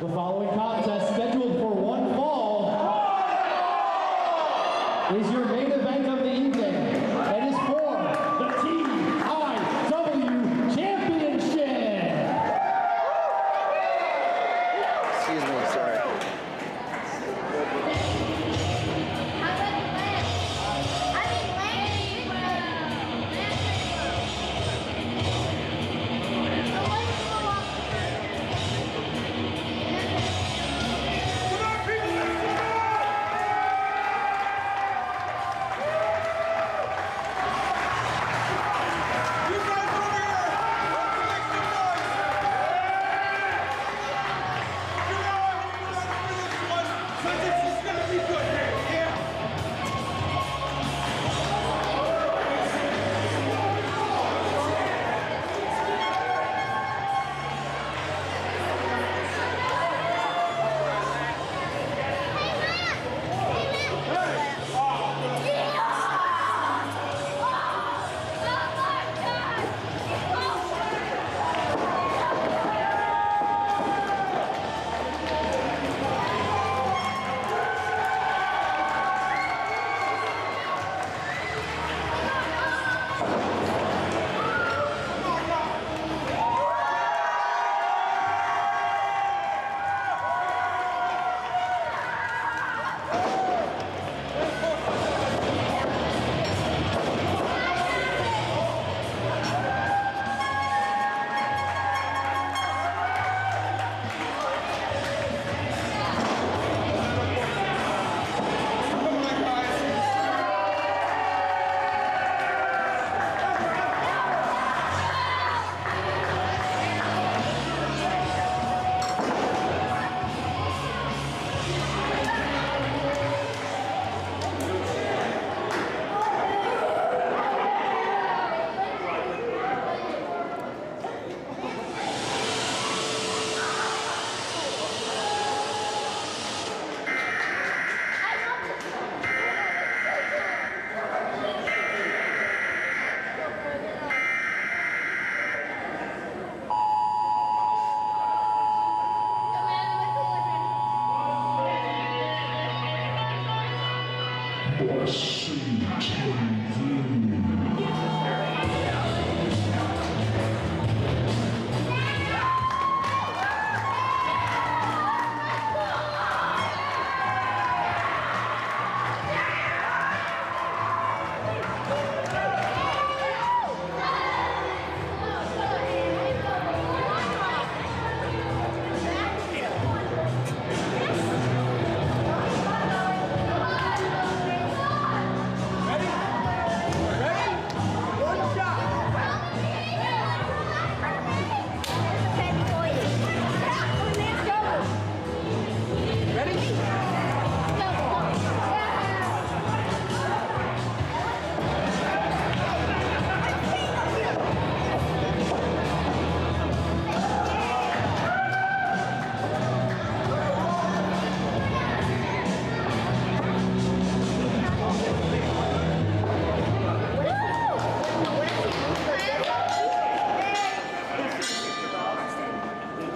The following contest, scheduled for one fall, is your main event of the evening. It is for the TIW Championship. Excuse me, sorry.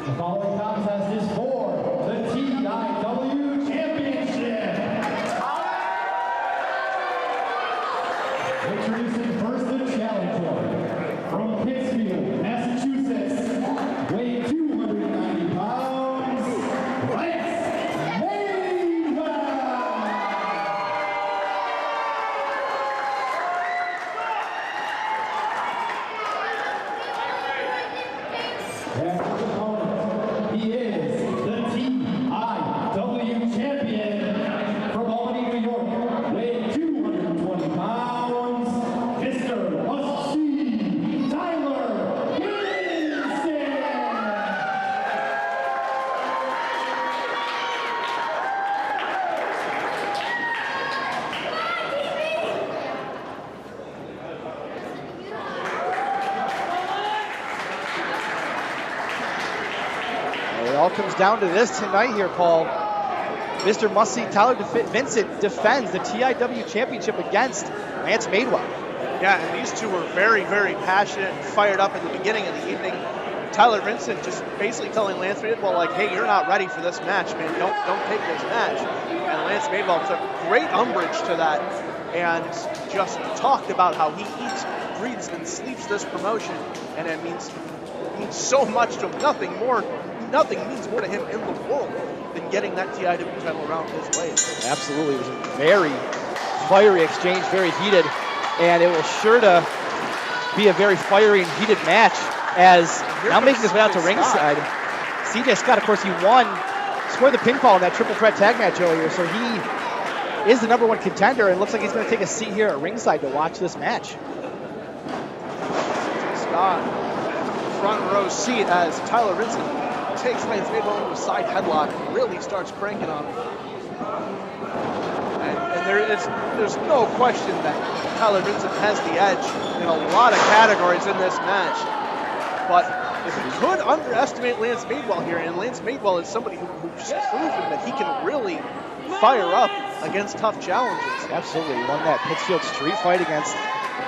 The following contest is for the TIW Championship. Introducing first the challenger from Pittsfield, Massachusetts, weighing 290 pounds, Madewell. He is the TIW champion from Albany, New York, weighing 220 pounds, Mr. Must-See Tyler Vincent. It all comes down to this tonight here, Paul. Mr. Must-See Tyler Vincent defends the TIW Championship against Lance Madewell. Yeah, and these two were very, very passionate and fired up at the beginning of the evening. Tyler Vincent just basically telling Lance Madewell, like, hey, you're not ready for this match, man. Don't take this match. And Lance Madewell took great umbrage to that and just talked about how he eats, breathes, and sleeps this promotion, and it means so much to him. Nothing means more to him in the world than getting that TIW title around his waist. Absolutely. It was a very fiery exchange, very heated, and it was sure to be a very fiery and heated match as now making his way out to ringside. CJ Scott, of course, he scored the pinfall in that triple threat tag match earlier, so he is the #1 contender, and looks like he's going to take a seat here at ringside to watch this match. Scott, front row seat as Tyler Vincent takes Lance Madewell into a side headlock and really starts cranking on him. And there's no question that Tyler Vincent has the edge in a lot of categories in this match. But if he could underestimate Lance Madewell here, and Lance Madewell is somebody who's proven that he can really fire up against tough challenges. Absolutely. He won that Pittsfield street fight against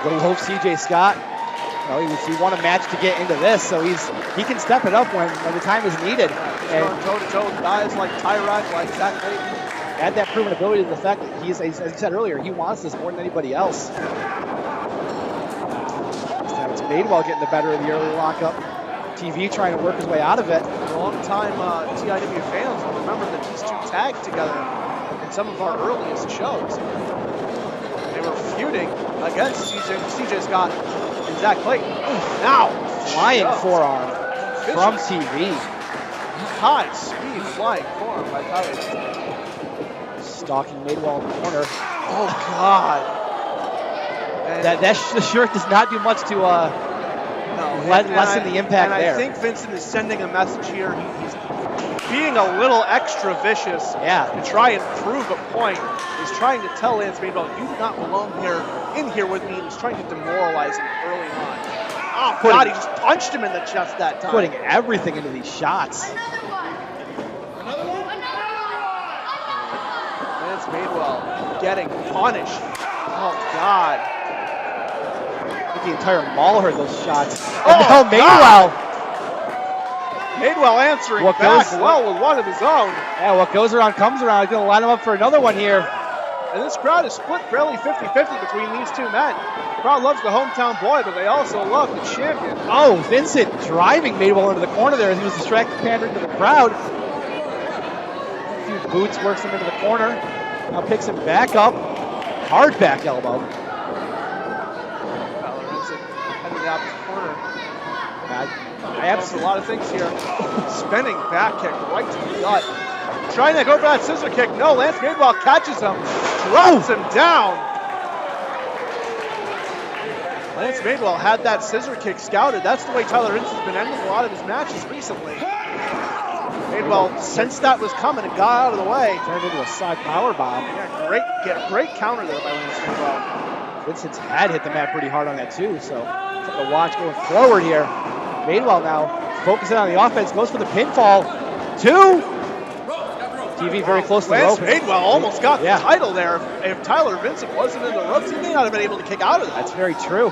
the low CJ Scott. He won a match to get into this, so he can step it up when the time is needed. And toe-to-toe with guys like Tyrod, like Zach Clayton. Add that proven ability to the fact that as I said earlier, he wants this more than anybody else. This time it's Madewell getting the better of the early lockup. TV trying to work his way out of it. Long-time TIW fans will remember that these two tagged together in some of our earliest shows. They were feuding against CJ Scott and Zach Clayton. Now, flying forearm from TV. High speed flying forearm by Tyler. Stalking Madewell in the corner. Oh God! That shirt does not do much to lessen the impact there. I think Vincent is sending a message here. He's being a little extra vicious to try and prove a point. He's trying to tell Lance Madewell, you do not belong in here with me. He's trying to demoralize him early on. Oh God, he just punched him in the chest that time. Putting everything into these shots. Lance Madewell getting punished. Oh God. The entire mall heard those shots. Oh, now Madewell. Madewell answering back well with one of his own. Yeah, what goes around comes around. He's going to line him up for another one here. And this crowd is split fairly 50-50 between these two men. The crowd loves the hometown boy, but they also love the champion. Oh, Vincent driving Madewell into the corner there as he was distracted, pandering to the crowd. A few boots, works him into the corner. Now picks him back up. Hard back elbow. The opposite corner. That's a lot of things here. Spinning back kick right to the gut. Trying to go for that scissor kick. No, Lance Madewell catches him, drops him down. Lance Madewell had that scissor kick scouted. That's the way Tyler Vincent's been ending a lot of his matches recently. Madewell sensed that was coming and got out of the way. Turned into a side power bomb. Yeah, great counter there by Lance Madewell. Vincent's head hit the mat pretty hard on that too, so something to watch going forward here. Madewell now focusing on the offense, goes for the pinfall. 2. TV very close to the rope. Lance Madewell almost got the title there. If Tyler Vincent wasn't in the ropes, he may not have been able to kick out of that. That's very true.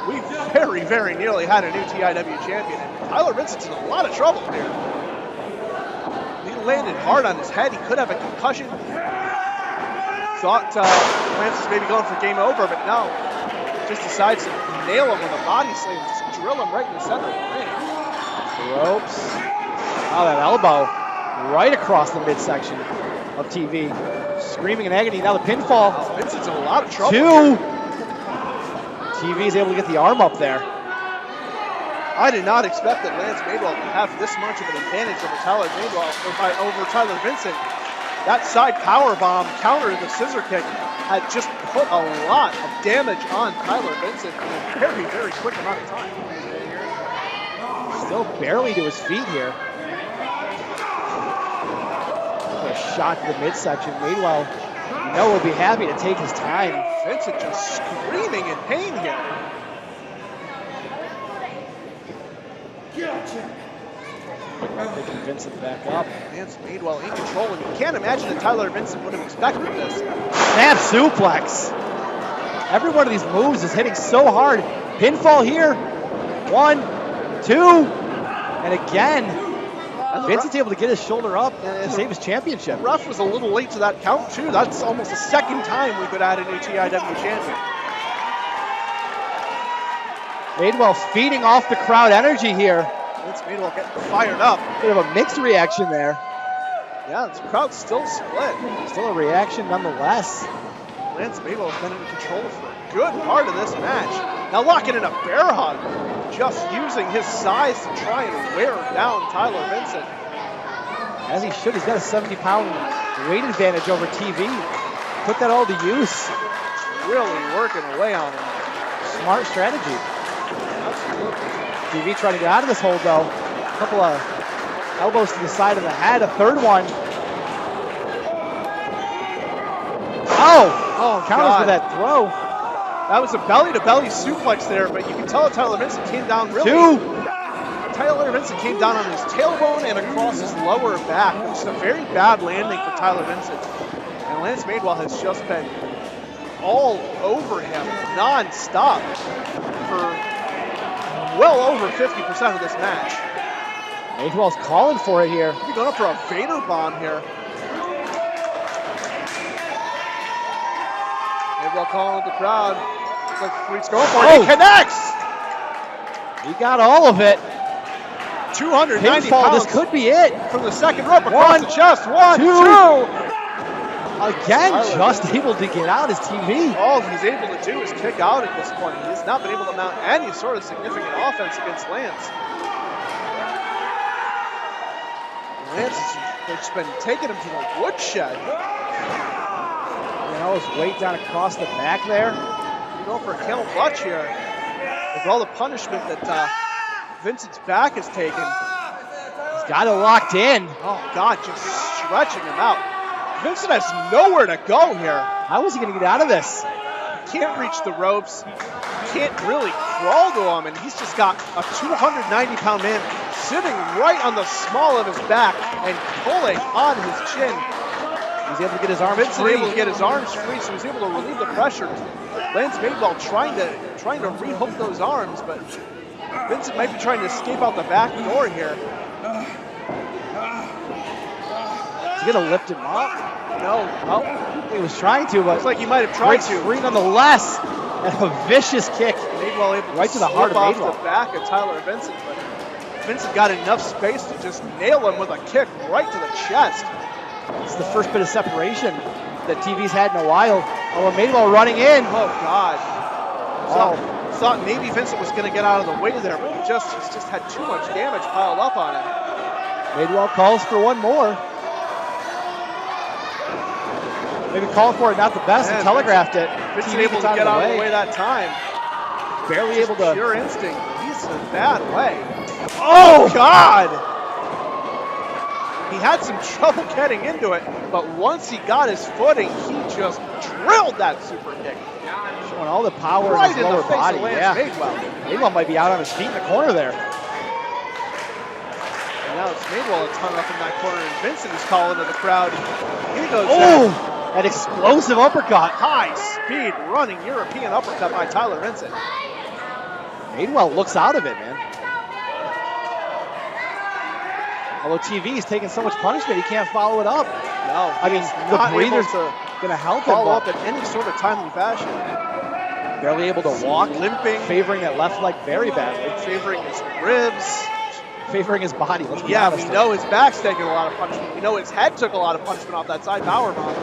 We very, very nearly had a new TIW champion. And Tyler Vincent's in a lot of trouble here. He landed hard on his head. He could have a concussion. Thought Lance was maybe going for game over, but no. Just decides to nail him with a body slam, just drill him right in the center of the ring. Ropes. Oh, that elbow right across the midsection of TV. Screaming in agony. Now the pinfall. Oh, Vincent's in a lot of trouble. 2. TV is able to get the arm up there. I did not expect that Lance Madewell would have this much of an advantage over Tyler Vincent. That side power bomb counter to the scissor kick had just put a lot of damage on Tyler Vincent in a very, very quick amount of time. Still barely to his feet here. A shot to the midsection. Madewell, will be happy to take his time. Vincent just screaming in pain here. Picking Vincent back up. Lance Madewell in control, and you can't imagine that Tyler Vincent would have expected this. Snap suplex. Every one of these moves is hitting so hard. Pinfall here. 1, 2. And again, Vincent's able to get his shoulder up to save his championship. The ref was a little late to that count, too. That's almost the second time we could add a new TIW champion. Madewell feeding off the crowd energy here. It's Madewell getting fired up. Bit of a mixed reaction there. Yeah, the crowd's still split. Still a reaction nonetheless. Lance Madewell has been in control for a good part of this match. Now locking in a bear hug. Just using his size to try and wear down Tyler Vincent. As he should. He's got a 70-pound weight advantage over TV. Put that all to use. Really working away on him. Smart strategy. Absolutely. TV trying to get out of this hold, though. A couple of elbows to the side of the head. A third one. Oh, counters with that throw. That was a belly-to-belly suplex there, but you can tell Tyler Vincent came down really. Tyler Vincent came down on his tailbone and across his lower back, which is a very bad landing for Tyler Vincent. And Lance Madewell has just been all over him non-stop for well over 50% of this match. Madewell's calling for it here. He's going up for a Vader bomb here. Madewell calling with the crowd. Looks like Freak's going for it. He connects! He got all of it. 290 Pinfall, pounds this could be it. from the second rope across the chest. One, two. Again, just able to get out his TV. All he's able to do is kick out at this point. He's not been able to mount any sort of significant offense against Lance. Lance has just been taking him to the woodshed. You know, his weight down across the back there. He's going for a camel clutch here. With all the punishment that Vincent's back has taken. He's got it locked in. Oh, God, just stretching him out. Vincent has nowhere to go here. How is he going to get out of this? He can't reach the ropes. He can't really crawl to him, and he's just got a 290-pound man sitting right on the small of his back and pulling on his chin. He's able to get his arms Vincent free. able to get his arms free, so he's able to relieve the pressure. Lance Madewell trying to rehook those arms, but Vincent might be trying to escape out the back door here. Is he going to lift him up? No. Oh, he was trying to, but looks like he might have tried to. Free nonetheless, and a vicious kick. Madewell able right to the heart of off Madewell. the back of Tyler Vincent, but Vincent got enough space to just nail him with a kick right to the chest. It's the first bit of separation that TV's had in a while. Oh, Madewell running in. Oh, God. Thought maybe Vincent was going to get out of the way there, but he's just had too much damage piled up on him. Madewell calls for one more. Maybe called for it, not the best, and telegraphed it. Vincent able to get out of the way that time. Barely able to. Pure instinct. He's in a bad way. Oh, God! He had some trouble getting into it, but once he got his footing, he just drilled that super kick. Showing all the power right in his in lower the face body. of Lance Yeah. Madewell. Madewell might be out on his feet in the corner there. And now it's Madewell that's hung up in that corner, and Vincent is calling to the crowd. Here goes that explosive uppercut. High speed running European uppercut by Tyler Vincent. Madewell looks out of it, man. Although TV's taking so much punishment, he can't follow it up. No, I mean, the breather's going to help him follow up in any sort of timely fashion. Barely able to walk, limping, favoring that left leg very badly, favoring his ribs, favoring his body. Let's be yeah, honest. We know his back's taking a lot of punishment. We know his head took a lot of punishment off that side power bomb.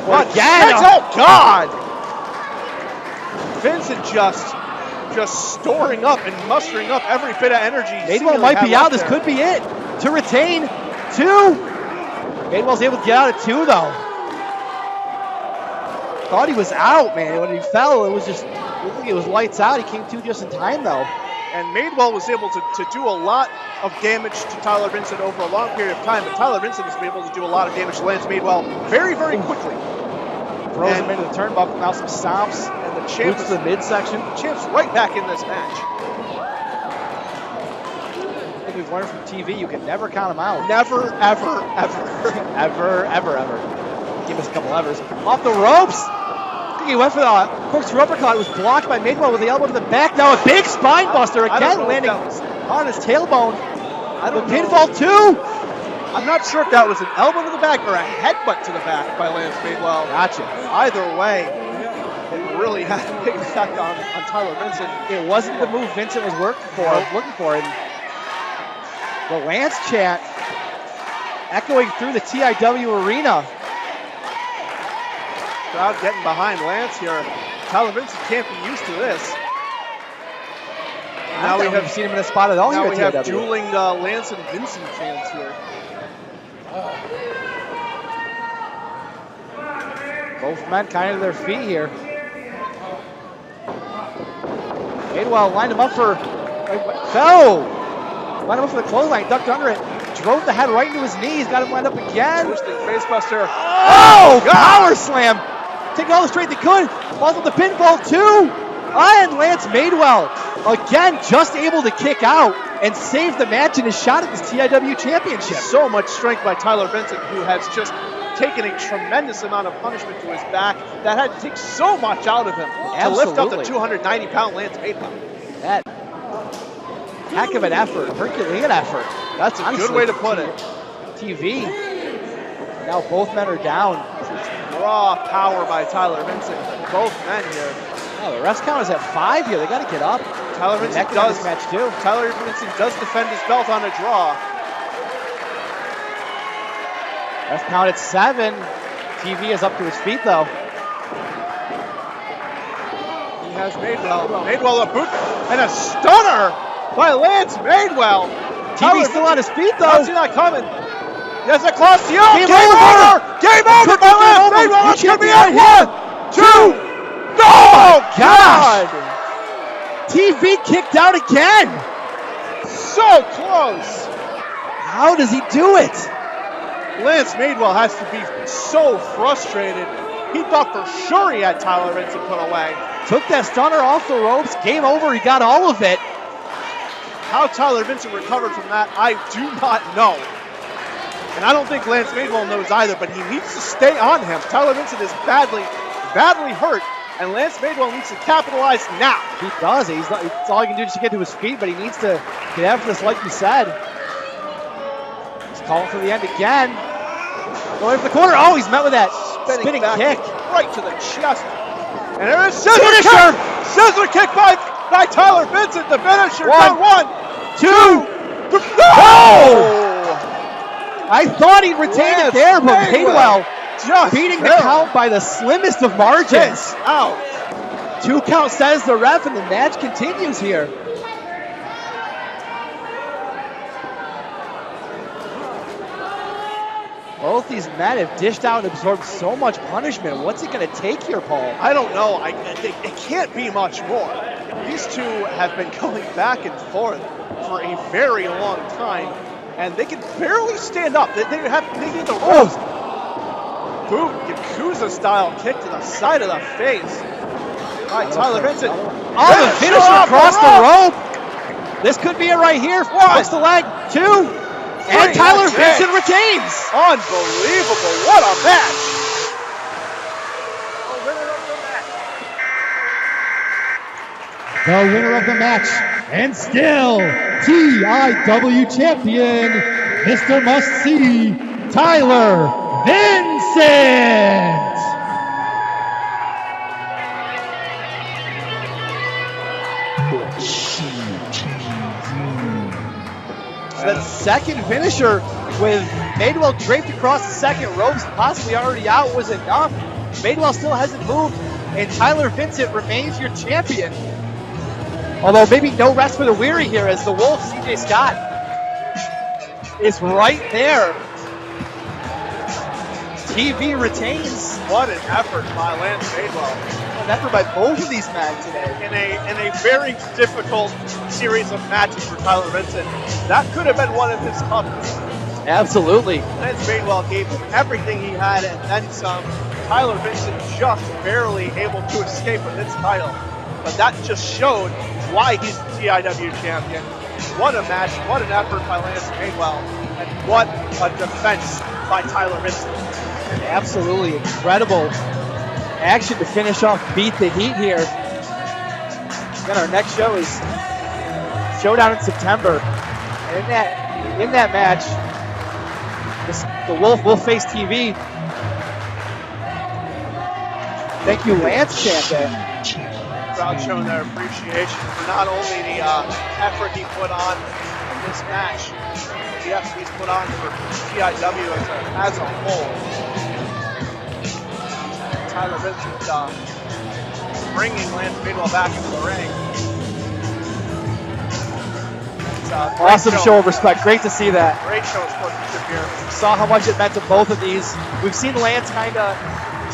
Again! Oh, God! Vincent just storing up and mustering up every bit of energy. Madewell might be out. This could be it. To retain. 2. Madewell's able to get out at 2, though. Thought he was out, man. When he fell, it looked like it was lights out. He came to just in time, though. And Madewell was able to do a lot of damage to Tyler Vincent over a long period of time, but Tyler Vincent was able to do a lot of damage to Lance Madewell very, very quickly. Throws him into the turnbuckle, now some stomps. And the champ is the midsection. The champ's right back in this match. I think we've learned from TV, you can never count him out. Never, ever, ever. Ever, ever, ever. Give us a couple levers. Off the ropes! I think he went for the corkscrew uppercut. It was blocked by Madewell with the elbow to the back. Now a big spine buster again, landing on his tailbone. don't know. Pinfall 2. I'm not sure if that was an elbow to the back or a headbutt to the back by Lance Madewell. Gotcha. Either way, it really had a big effect on Tyler Vincent. It wasn't the move Vincent was looking for. And the Lance chant echoing through the TIW arena. Crowd getting behind Lance here. Tyler Vincent can't be used to this. Now we have seen him in a spot at all. Now here we at have TIW. dueling Lance and Vincent fans here. Both men kind of their feet here. Madewell lined him up for, lined him up for the clothesline, ducked under it, drove the head right into his knees, got him lined up again. Twisting facebuster. Oh, power slam. Taking all the straight they could. Followed the pinfall too. And Lance Madewell, again, just able to kick out and save the match in his shot at this TIW championship. So much strength by Tyler Vincent, who has just taken a tremendous amount of punishment to his back. That had to take so much out of him to lift up the 290-pound Lance Madewell. That heck of an effort, Herculean effort. That's a good way to put it. TV. Now both men are down. Raw power by Tyler Vincent. Both men here. Oh, the ref's count is at 5 here. They got to get up. Tyler Vincent does this match too. Tyler Vincent does defend his belt on a draw. Ref count at 7. TV is up to his feet though. He has Madewell a boot and a stunner by Lance Madewell. TV's still on his feet though. How's he not coming? Yes, a close to you. Game over. Game over by Lance Madewell. It's going to be at 1, 2. Oh, God! TV kicked out again. So close. How does he do it? Lance Madewell has to be so frustrated. He thought for sure he had Tyler Vincent put away. Took that stunner off the ropes. Game over. He got all of it. How Tyler Vincent recovered from that, I do not know. And I don't think Lance Madewell knows either, but he needs to stay on him. Tyler Vincent is badly hurt. And Lance Madewell needs to capitalize now. He does. It's all he can do just to get to his feet, but he needs to get after this like you said. He's calling for the end again. Going for the corner. Oh, he's met with that spinning kick. Right to the chest. And there is scissor kick by Tyler Vincent, the finisher. 1, 2, 3. Oh! I thought he retained it there, but Madewell just beating the count by the slimmest of margins. Out. 2 count says the ref, and the match continues here. Both these men have dished out and absorbed so much punishment. What's it going to take here, Paul? I don't know. It can't be much more. These two have been going back and forth for a very long time, and they can barely stand up. They need the ropes. Boom, Yakuza-style kick to the side of the face by Tyler Vincent. Oh, the finisher across the rope. This could be it right here. Hooks the leg. 2. And Tyler Vincent retains. Unbelievable. What a match. The winner of the match, and still TIW champion, Mr. Must See, Tyler Vincent! The second finisher with Madewell draped across the second ropes, possibly already out, was enough. Madewell still hasn't moved, and Tyler Vincent remains your champion. Although maybe no rest for the weary here, as the Wolf, CJ Scott, is right there. TV retains. What an effort by Lance Madewell. An effort by both of these men today. In a very difficult series of matches for Tyler Vincent. That could have been one of his toughest. Absolutely. Lance Madewell gave him everything he had and then some. Tyler Vincent just barely able to escape with his title. But that just showed why he's the TIW champion. What a match, what an effort by Lance Madewell, and what a defense by Tyler Vincent. Absolutely incredible action to finish off Beat the Heat here. Then our next show is Showdown in September. And in that in that match, the Wolf will face TV. Thank you, Lance chant there. Crowd showing their appreciation for not only the effort he put on in this match, but the effort he's put on for TIW as a whole. Tyler Vincent bringing Lance Madewell back into the ring. Awesome show of respect. Great to see that. Great show of sportsmanship here. Saw how much it meant to both of these. We've seen Lance kind of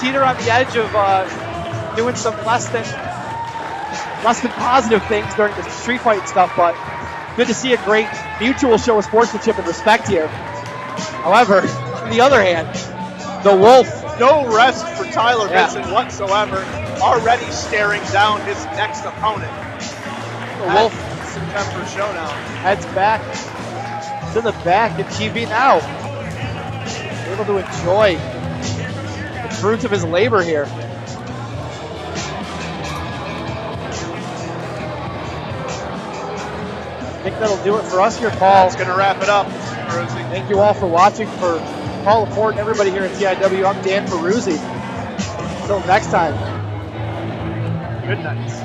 teeter on the edge of doing some less than positive things during the street fight and stuff, but good to see a great mutual show of sportsmanship and respect here. However, on the other hand, the Wolf. No rest for Tyler Vincent whatsoever. Already staring down his next opponent. The Wolf. September showdown. Heads back to the back, and TV now able to enjoy the fruits of his labor here. I think that'll do it for us here, Paul. That's going to wrap it up, Rosie. Thank you all for watching. For Paul Laporte and everybody here at TIW, I'm Dan Peruzzi. Until next time. Good night.